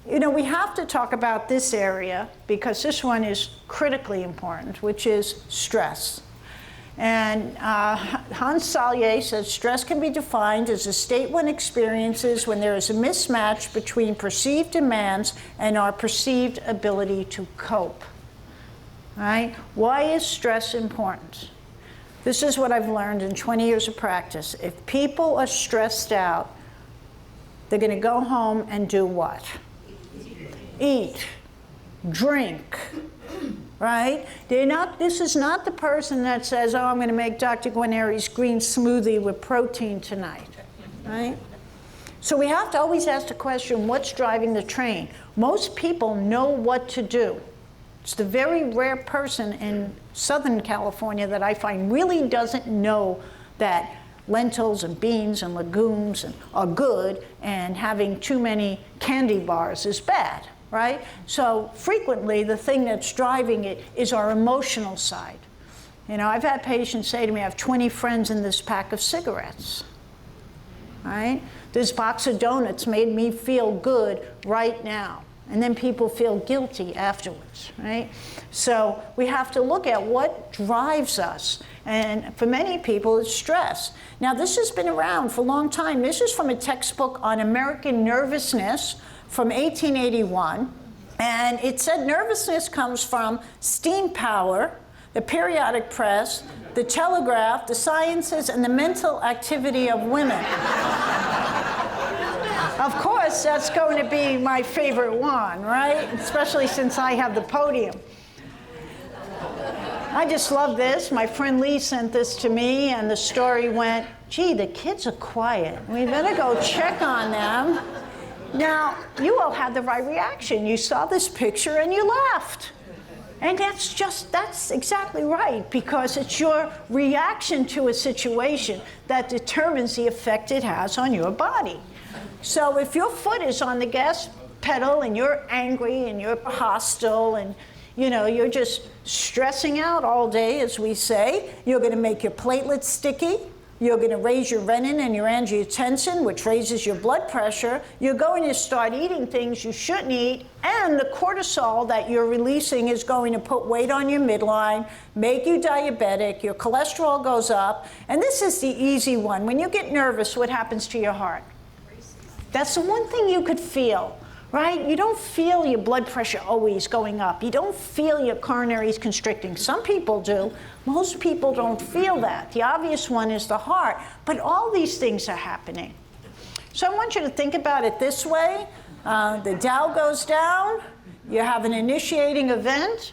You know, we have to talk about this area because this one is critically important, which is stress. And Hans Selye says stress can be defined as a state one experiences when there is a mismatch between perceived demands and our perceived ability to cope. Right? Why is stress important? This is what I've learned in 20 years of practice. If people are stressed out, they're going to go home and do what? Eat, drink. Right? This is not the person that says, oh, I'm going to make Dr. Guarneri's green smoothie with protein tonight. Right? So we have to always ask the question, what's driving the train? Most people know what to do. It's the very rare person in Southern California that I find really doesn't know that lentils and beans and legumes are good and having too many candy bars is bad. Right? So frequently the thing that's driving it is our emotional side. You know, I've had patients say to me, I have 20 friends in this pack of cigarettes. Right? This box of donuts made me feel good right now. And then people feel guilty afterwards, right? So we have to look at what drives us. And for many people, it's stress. Now, this has been around for a long time. This is from a textbook on American nervousness from 1881, and it said nervousness comes from steam power, the periodic press, the telegraph, the sciences, and the mental activity of women. Of course, that's going to be my favorite one, right? Especially since I have the podium. I just love this. My friend Lee sent this to me, and the story went, gee, the kids are quiet. We better go check on them. Now, you all had the right reaction. You saw this picture and you laughed. And that's exactly right, because it's your reaction to a situation that determines the effect it has on your body. So if your foot is on the gas pedal and you're angry and you're hostile and you're just stressing out all day, as we say, you're going to make your platelets sticky. You're going to raise your renin and your angiotensin, which raises your blood pressure. You're going to start eating things you shouldn't eat, and the cortisol that you're releasing is going to put weight on your midline, make you diabetic, your cholesterol goes up, and this is the easy one. When you get nervous, what happens to your heart? That's the one thing you could feel, right? You don't feel your blood pressure always going up. You don't feel your coronaries constricting. Some people do. Most people don't feel that. The obvious one is the heart, but all these things are happening. So I want you to think about it this way. The Dow goes down, you have an initiating event,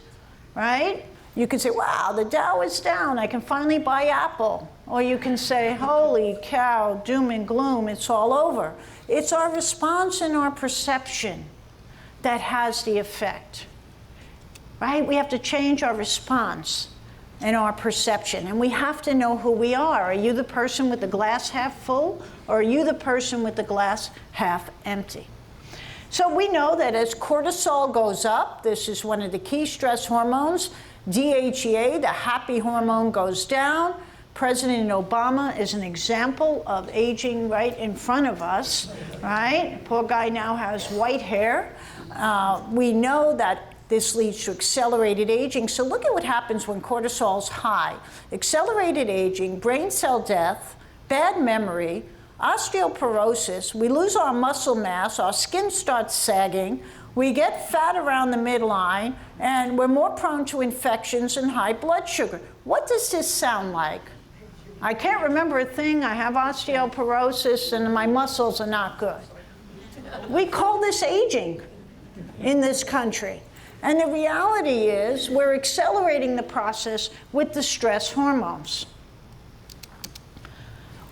right? You can say, wow, the Dow is down, I can finally buy Apple. Or you can say, holy cow, doom and gloom, it's all over. It's our response and our perception that has the effect, right? We have to change our response and our perception. And we have to know who we are. Are you the person with the glass half full, or are you the person with the glass half empty? So we know that as cortisol goes up, this is one of the key stress hormones, DHEA, the happy hormone, goes down. President Obama is an example of aging right in front of us, right? Poor guy now has white hair. We know that this leads to accelerated aging. So look at what happens when cortisol's high. Accelerated aging, brain cell death, bad memory, osteoporosis, we lose our muscle mass, our skin starts sagging, we get fat around the midline, and we're more prone to infections and high blood sugar. What does this sound like? I can't remember a thing. I have osteoporosis and my muscles are not good. We call this aging in this country. And the reality is we're accelerating the process with the stress hormones.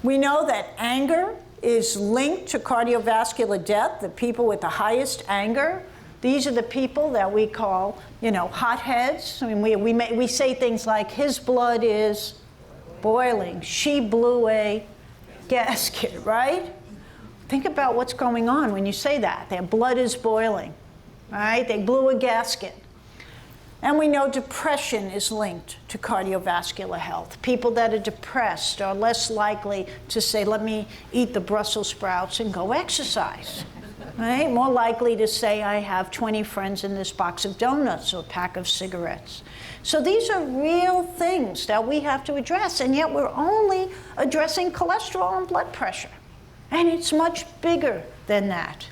We know that anger is linked to cardiovascular death. The people with the highest anger, these are the people that we call, hotheads. I mean, we say things like, his blood is boiling. She blew a gasket, right? Think about what's going on when you say that. Their blood is boiling, right? They blew a gasket. And we know depression is linked to cardiovascular health. People that are depressed are less likely to say, let me eat the Brussels sprouts and go exercise, right? More likely to say, I have 20 friends in this box of donuts or a pack of cigarettes. So these are real things that we have to address, and yet we're only addressing cholesterol and blood pressure. And it's much bigger than that.